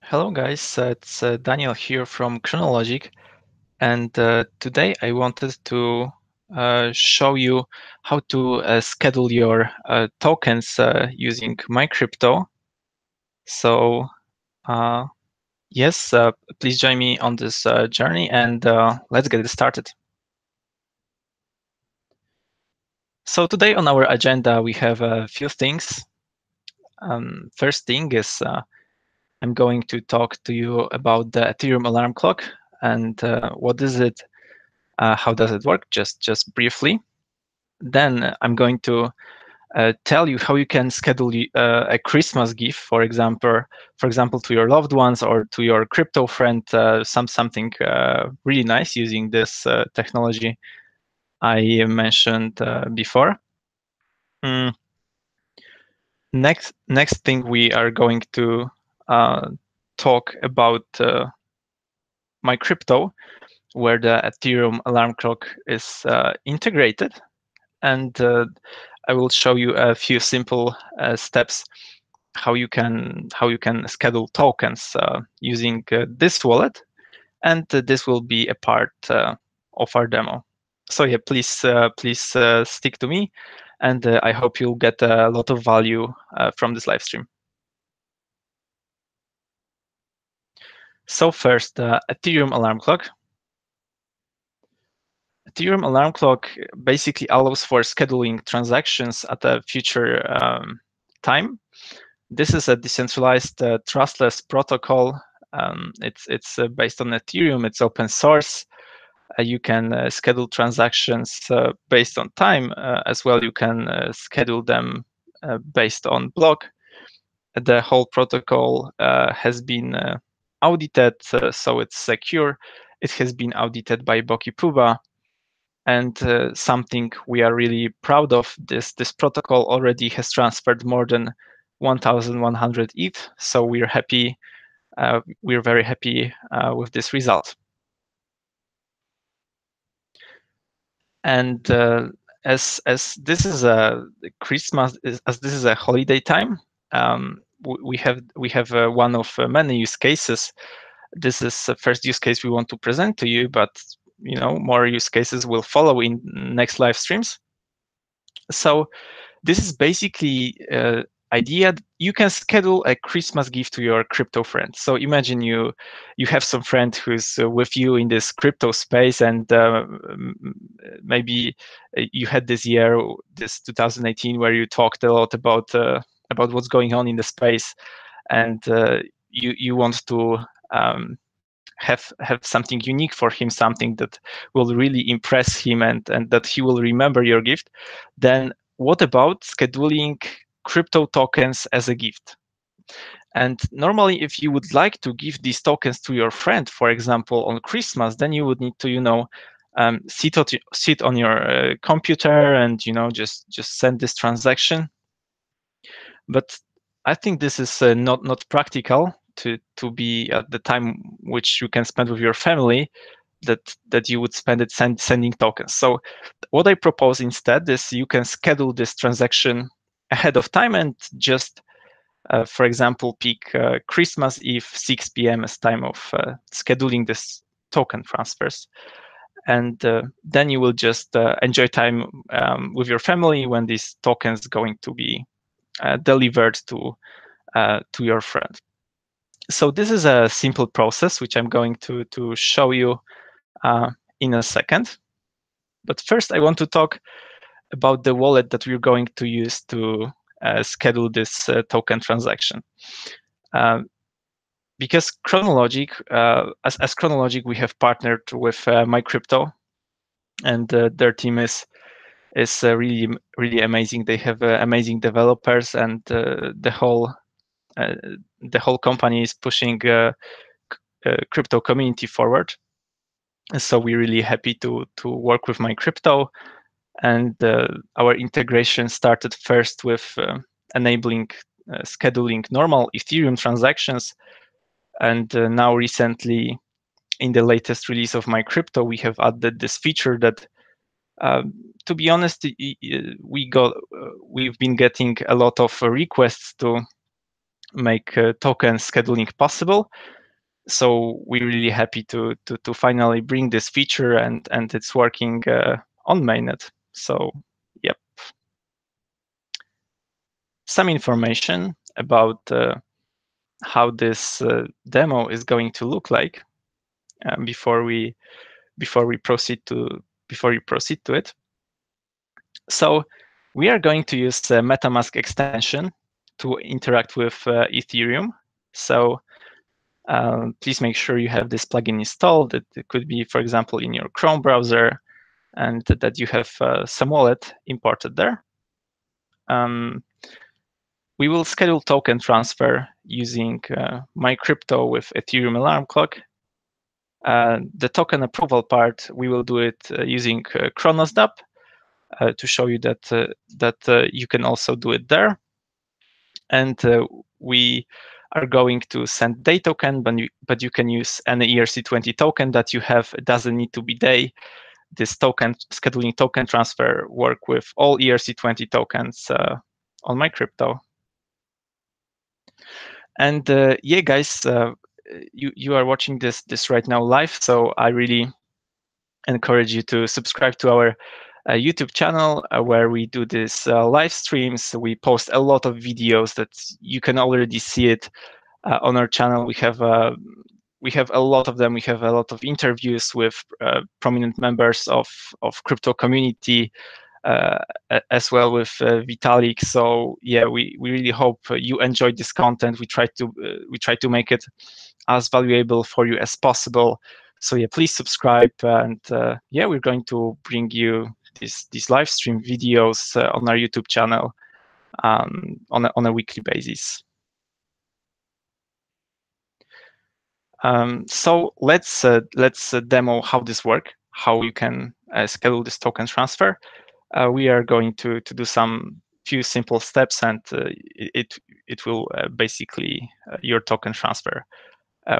Hello guys, it's Daniel here from ChronoLogic, and today I wanted to show you how to schedule your tokens using MyCrypto. So yes, please join me on this journey, and let's get it started. So today on our agenda we have a few things. First thing is I'm going to talk to you about the Ethereum alarm clock and what is it. How does it work? Just briefly. Then I'm going to tell you how you can schedule a Christmas gift, for example, to your loved ones or to your crypto friend, something really nice using this technology I mentioned before. Mm. Next thing we are going to talk about MyCrypto, where the Ethereum alarm clock is integrated. And I will show you a few simple steps how you can schedule tokens using this wallet, and this will be a part of our demo. So yeah, please stick to me, and I hope you'll get a lot of value from this live stream. So first, Ethereum alarm clock. Ethereum alarm clock basically allows for scheduling transactions at a future time. This is a decentralized, trustless protocol. It's based on Ethereum. It's open source. You can schedule transactions based on time as well. You can schedule them based on block. The whole protocol has been audited, so it's secure. It has been audited by Bokipuba. And something we are really proud of, this protocol already has transferred more than 1,100 ETH. So we're happy. We're very happy with this result. And as this is a Christmas, as this is a holiday time, we have one of many use cases. This is the first use case we want to present to you, but more use cases will follow in next live streams. So this is basically idea you can schedule a Christmas gift to your crypto friend. So imagine you have some friend who's with you in this crypto space, and maybe you had this year, this 2018, where you talked a lot about what's going on in the space, and you want to have something unique for him, something that will really impress him, and that he will remember your gift. Then what about scheduling crypto tokens as a gift? And normally, if you would like to give these tokens to your friend, for example, on Christmas, then you would need to, sit on your computer and just send this transaction. But I think this is not practical to be at the time which you can spend with your family, that you would spend it sending tokens. So what I propose instead is you can schedule this transaction ahead of time and just, for example, pick Christmas Eve 6 p.m. as time of scheduling this token transfers. And then you will just enjoy time with your family when this token is going to be delivered to your friend. So this is a simple process which I'm going to show you in a second. But first, I want to talk about the wallet that we're going to use to schedule this token transaction. Because ChronoLogic, as ChronoLogic, we have partnered with MyCrypto, and their team is really amazing. They have amazing developers, and the whole company is pushing crypto community forward. So we're really happy to work with MyCrypto, and our integration started first with enabling scheduling normal Ethereum transactions, and now recently, in the latest release of MyCrypto, we have added this feature that, to be honest, we've been getting a lot of requests to token scheduling possible. So we're really happy to finally bring this feature, and it's working on mainnet. So yep, some information about how this demo is going to look like before we proceed to it. So we are going to use the MetaMask extension to interact with Ethereum. So please make sure you have this plugin installed. It could be, for example, in your Chrome browser, and that you have some wallet imported there. We will schedule token transfer using MyCrypto with Ethereum alarm clock. The token approval part, we will do it using ChronoLogic to show you that you can also do it there. And we are going to send day token, but you can use any ERC20 token that you have. It doesn't need to be day. This token scheduling token transfer work with all ERC20 tokens on MyCrypto. And yeah, guys, you are watching this right now live, so I really encourage you to subscribe to our YouTube channel where we do this live streams. We post a lot of videos that you can already see it on our channel. We have a lot of them. We have a lot of interviews with prominent members of crypto community, as well with Vitalik. So yeah, we really hope you enjoyed this content. We try to make it as valuable for you as possible. So yeah, please subscribe, and yeah, we're going to bring you these live stream videos on our YouTube channel on a weekly basis. So let's demo how this works, how you can schedule this token transfer. We are going to do some few simple steps, and it will basically your token transfer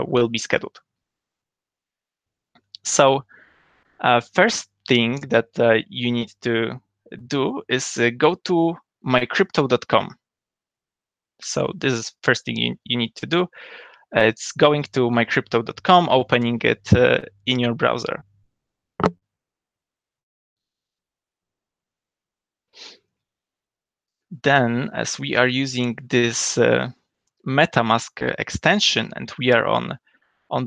will be scheduled. So first thing that you need to do is go to mycrypto.com. So this is first thing you need to do. It's going to mycrypto.com, opening it in your browser. Then, as we are using this MetaMask extension, and we are on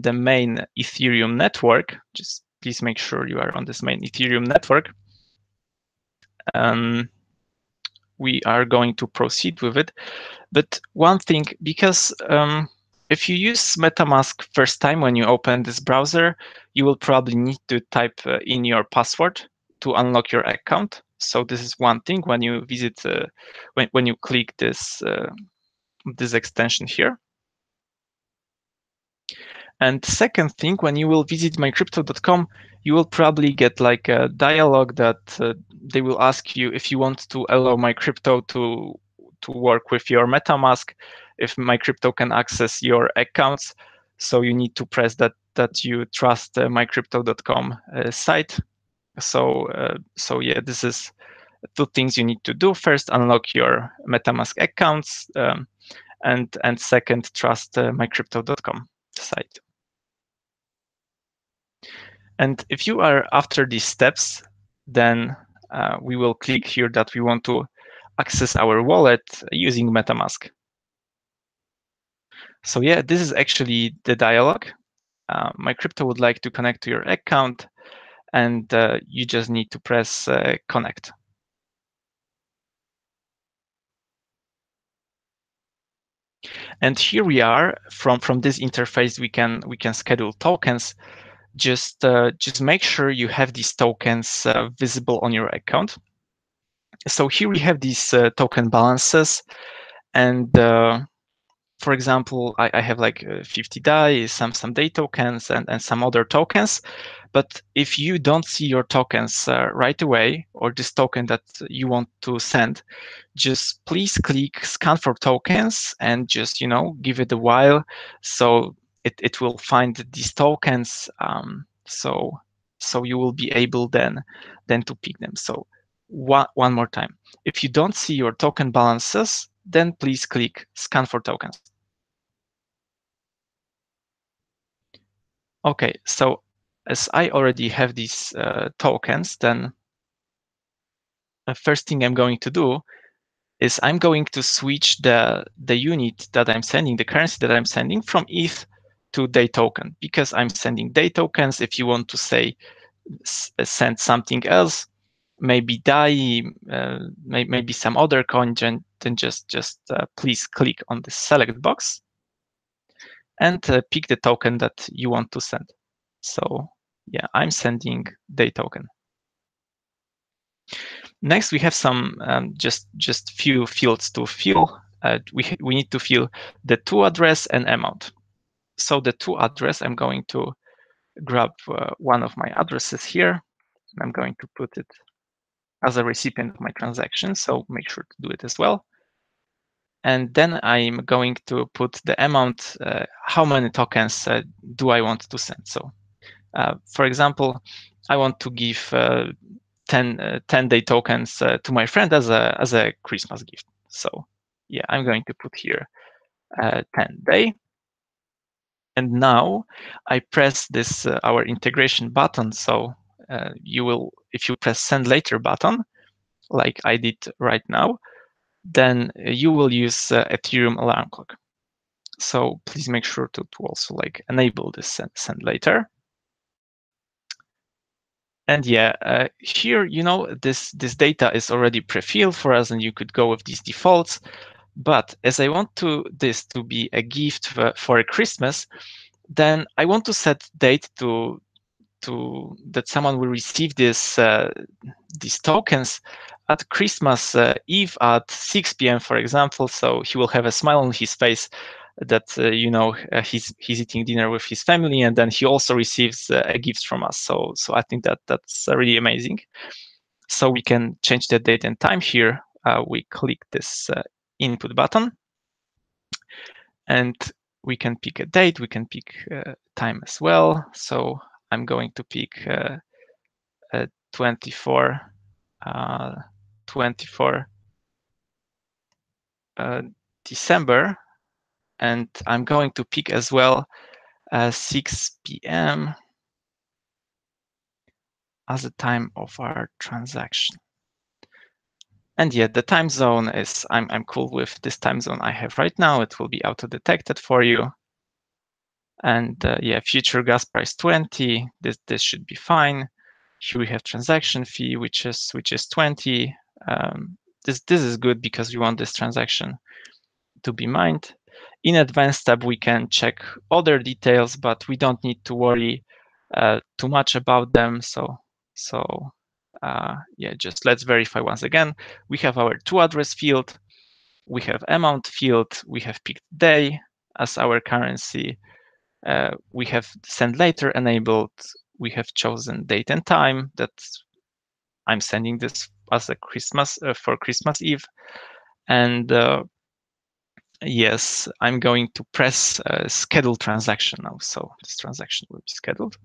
the main Ethereum network, just please make sure you are on this main Ethereum network. We are going to proceed with it. But one thing, because if you use MetaMask first time when you open this browser, you will probably need to type in your password to unlock your account. So this is one thing when you visit, when you click this extension here. And second thing, when you will visit mycrypto.com, you will probably get like a dialog that they will ask you if you want to allow MyCrypto to work with your MetaMask, if MyCrypto can access your accounts. So you need to press that you trust mycrypto.com site. So yeah, this is two things you need to do. First, unlock your MetaMask accounts, and second, trust mycrypto.com site. And if you are after these steps, then we will click here that we want to access our wallet using MetaMask. So yeah, this is actually the dialog. MyCrypto would like to connect to your account, and you just need to press connect. And here we are. From this interface, we can schedule tokens. Just make sure you have these tokens visible on your account. So here we have these token balances, and for example, I have like 50 DAI, some day tokens, and some other tokens. But if you don't see your tokens right away, or this token that you want to send, just please click scan for tokens and just give it a while, so it will find these tokens. So you will be able then to pick them. So one more time, if you don't see your token balances, then please click scan for tokens. Okay, so as I already have these tokens, then the first thing I'm going to do is I'm going to switch the unit that I'm sending, the currency that I'm sending, from ETH to DAI token, because I'm sending DAI tokens. If you want to say send something else, maybe DAI, maybe some other coin, then just please click on the select box and pick the token that you want to send. So yeah, I'm sending DAI token. Next, we have some just few fields to fill. We need to fill the to address and amount. So the to address, I'm going to grab one of my addresses here. I'm going to put it as a recipient of my transaction, so make sure to do it as well. And then I'm going to put the amount, how many tokens do I want to send. So for example, I want to give 10 DAI tokens to my friend as a Christmas gift. So yeah, I'm going to put here 10 DAI. And now I press this our integration button. So you will, if you press send later button, like I did right now, then you will use Ethereum alarm clock. So please make sure to also like enable this send later. And yeah, here, you know, this data is already pre-filled for us, and you could go with these defaults. But as I want this to be a gift for a Christmas, then I want to set date to that someone will receive these tokens at Christmas Eve at 6 p.m. for example. So he will have a smile on his face that he's eating dinner with his family, and then he also receives a gift from us. So I think that's really amazing. So we can change the date and time here. We click this input button, and we can pick a date. We can pick time as well. So I'm going to pick 24 December, and I'm going to pick as well 6 p.m. as the time of our transaction. And yeah, the time zone is, I'm cool with this time zone I have right now. It will be auto-detected for you. And yeah, future gas price 20. This should be fine. Here we have transaction fee, which is 20. This is good because we want this transaction to be mined. In advanced tab, we can check other details, but we don't need to worry too much about them. So yeah, just let's verify once again. We have our to address field, we have amount field, we have picked day as our currency, we have send later enabled, we have chosen date and time that I'm sending this as a Christmas for Christmas Eve, and yes, I'm going to press schedule transaction now. So this transaction will be scheduled.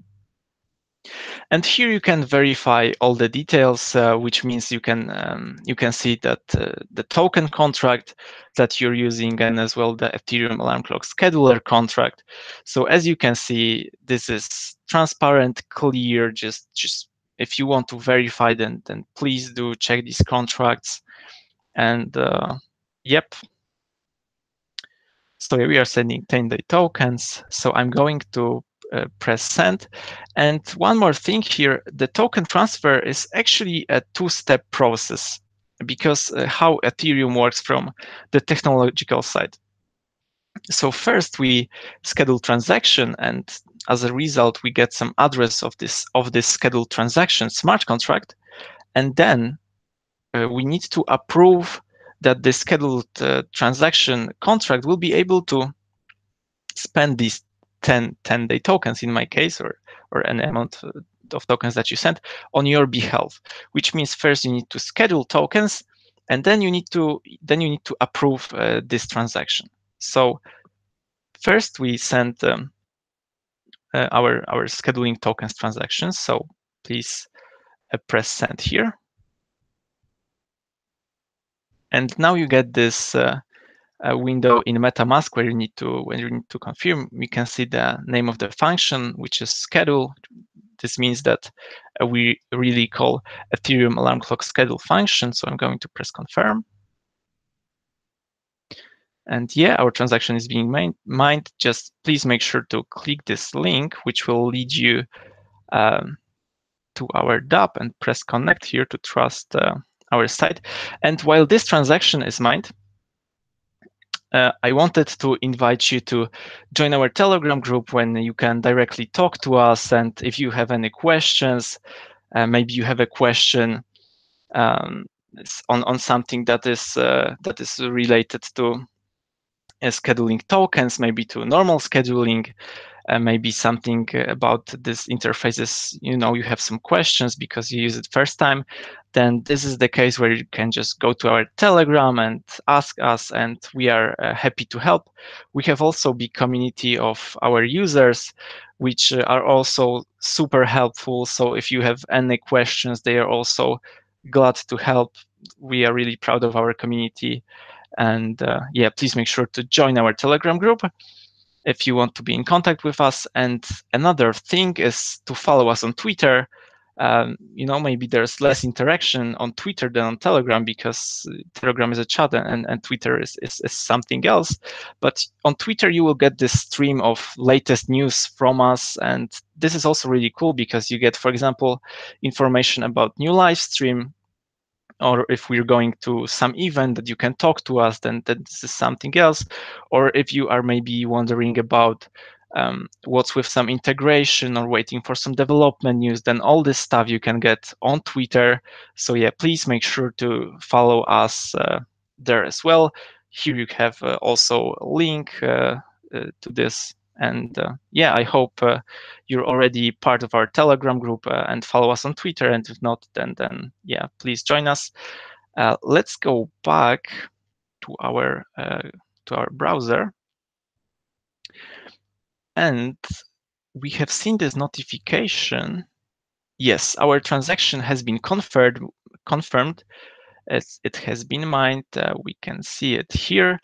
And here you can verify all the details, which means you can see that the token contract that you're using, and as well the Ethereum alarm clock scheduler contract. So as you can see, this is transparent, clear. Just if you want to verify, then please do check these contracts. And yep. So we are sending 10 DAI tokens. So I'm going to press send. And one more thing here, the token transfer is actually a two-step process, because how Ethereum works from the technological side. So first we schedule transaction, and as a result, we get some address of this scheduled transaction smart contract. And then we need to approve that the scheduled transaction contract will be able to spend these 10 DAI tokens in my case, or an amount of tokens that you sent on your behalf, which means first you need to schedule tokens, and then you need to approve this transaction. So first we send our scheduling tokens transactions. So please press send here, and now you get this window in MetaMask where you need to confirm, we can see the name of the function, which is schedule. This means that we really call Ethereum alarm clock schedule function. So I'm going to press confirm. And yeah, our transaction is being mined. Just please make sure to click this link, which will lead you to our dApp, and press connect here to trust our site. And while this transaction is mined, I wanted to invite you to join our Telegram group when you can directly talk to us. And if you have any questions, maybe you have a question on something that is related to scheduling tokens, maybe to normal scheduling, maybe something about this interfaces, you have some questions because you use it first time, then this is the case where you can just go to our Telegram and ask us, and we are happy to help. We have also big community of our users, which are also super helpful. So if you have any questions, they are also glad to help. We are really proud of our community. And yeah, please make sure to join our Telegram group if you want to be in contact with us. And another thing is to follow us on Twitter. Maybe there's less interaction on Twitter than on Telegram because Telegram is a chat and Twitter is something else. But on Twitter, you will get this stream of latest news from us. And this is also really cool because you get, for example, information about new live stream, or if we're going to some event that you can talk to us, then this is something else. Or if you are maybe wondering about what's with some integration or waiting for some development news, then all this stuff you can get on Twitter. So yeah, please make sure to follow us there as well. Here you have also a link to this. And yeah, I hope you're already part of our Telegram group and follow us on Twitter. And if not, then yeah, please join us. Let's go back to our browser, and we have seen this notification. Yes, our transaction has been confirmed as it has been mined. We can see it here.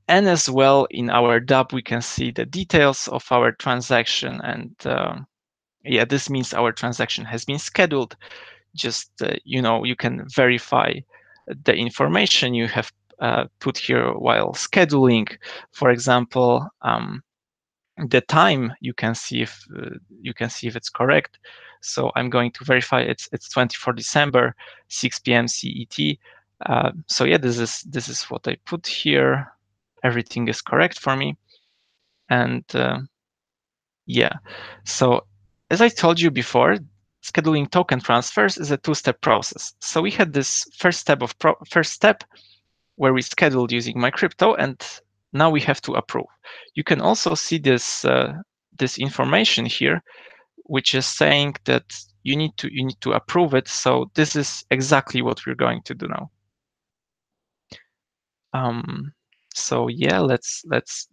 And as well in our dApp, we can see the details of our transaction. And yeah, this means our transaction has been scheduled. Just, you can verify the information you have put here while scheduling. For example, the time, you can see if it's correct. So I'm going to verify it's 24 December, 6 p.m. CET. So yeah, this is what I put here. Everything is correct for me. And yeah, so as I told you before, scheduling token transfers is a two-step process. So we had this first step where we scheduled using MyCrypto, and now we have to approve. You can also see this this information here, which is saying that you need to approve it. So this is exactly what we're going to do now. So yeah, let's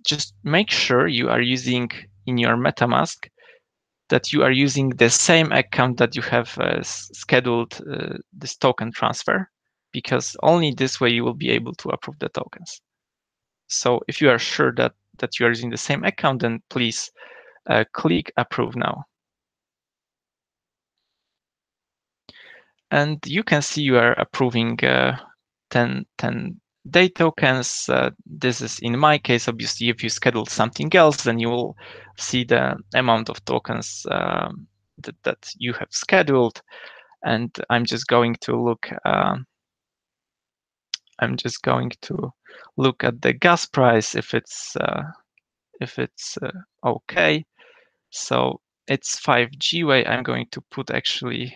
just make sure you are using in your MetaMask that you are using the same account that you have scheduled this token transfer, because only this way you will be able to approve the tokens. So if you are sure that you are using the same account, then please click approve now. And you can see you are approving 10 day tokens. This is in my case. Obviously, if you scheduled something else, then you will see the amount of tokens that you have scheduled. And I'm just going to look. I'm just going to look at the gas price if it's okay. So it's 5 GWay. I'm going to put actually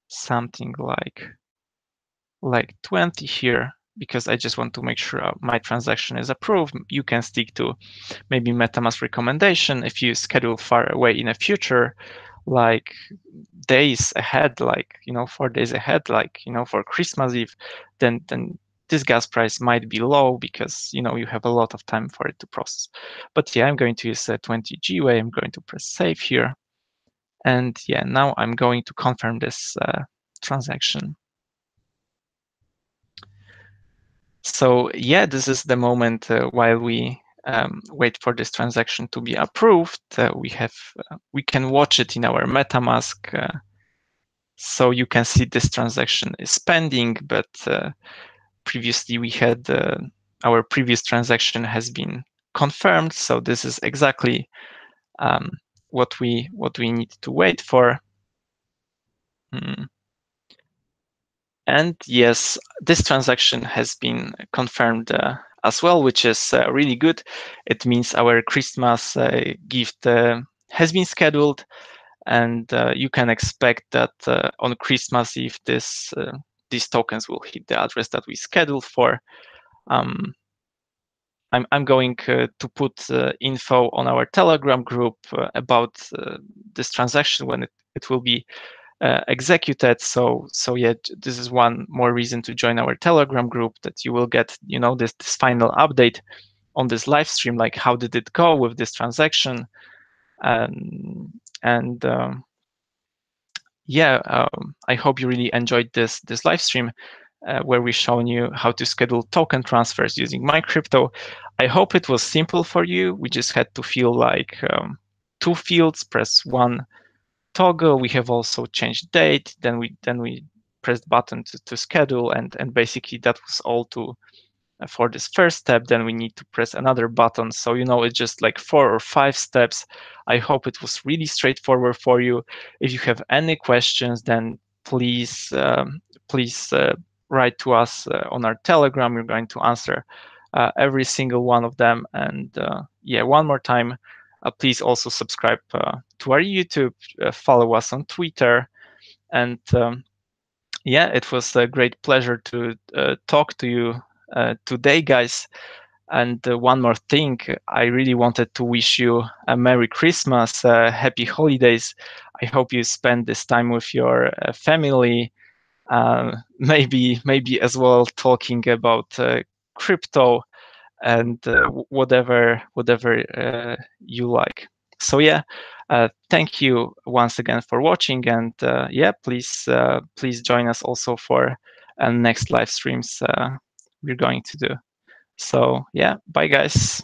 something like 20 here, because I just want to make sure my transaction is approved. You can stick to maybe MetaMask recommendation if you schedule far away in the future, like days ahead, like 4 days ahead, like for Christmas Eve, then this gas price might be low because you have a lot of time for it to process. But yeah, I'm going to use 20 GWay. I'm going to press save here, and yeah, now I'm going to confirm this transaction. So yeah, this is the moment while we wait for this transaction to be approved. We can watch it in our MetaMask, so you can see this transaction is pending. But previously we had our previous transaction has been confirmed. So this is exactly what we need to wait for. And yes, this transaction has been confirmed as well, which is really good. It means our Christmas gift has been scheduled, and you can expect that on Christmas Eve, these tokens will hit the address that we scheduled for. I'm going to put info on our Telegram group about this transaction when it will be executed. So yeah, this is one more reason to join our Telegram group, that you will get this final update on this live stream, like how did it go with this transaction. And yeah, I hope you really enjoyed this live stream where we've shown you how to schedule token transfers using MyCrypto. I hope it was simple for you. We just had to fill like 2 fields, press one toggle. We have also changed date. Then we pressed button to schedule, and basically that was all for this first step. Then we need to press another button. So it's just like 4 or 5 steps. I hope it was really straightforward for you. If you have any questions, then please write to us on our Telegram. We're going to answer every single one of them. And yeah, one more time, please also subscribe to our YouTube, follow us on Twitter, and yeah, it was a great pleasure to talk to you today, guys. And one more thing, I really wanted to wish you a Merry Christmas, Happy Holidays. I hope you spend this time with your family, maybe as well talking about crypto and whatever you like. So yeah, thank you once again for watching, and yeah, please join us also for next live streams we're going to do. So yeah, bye guys.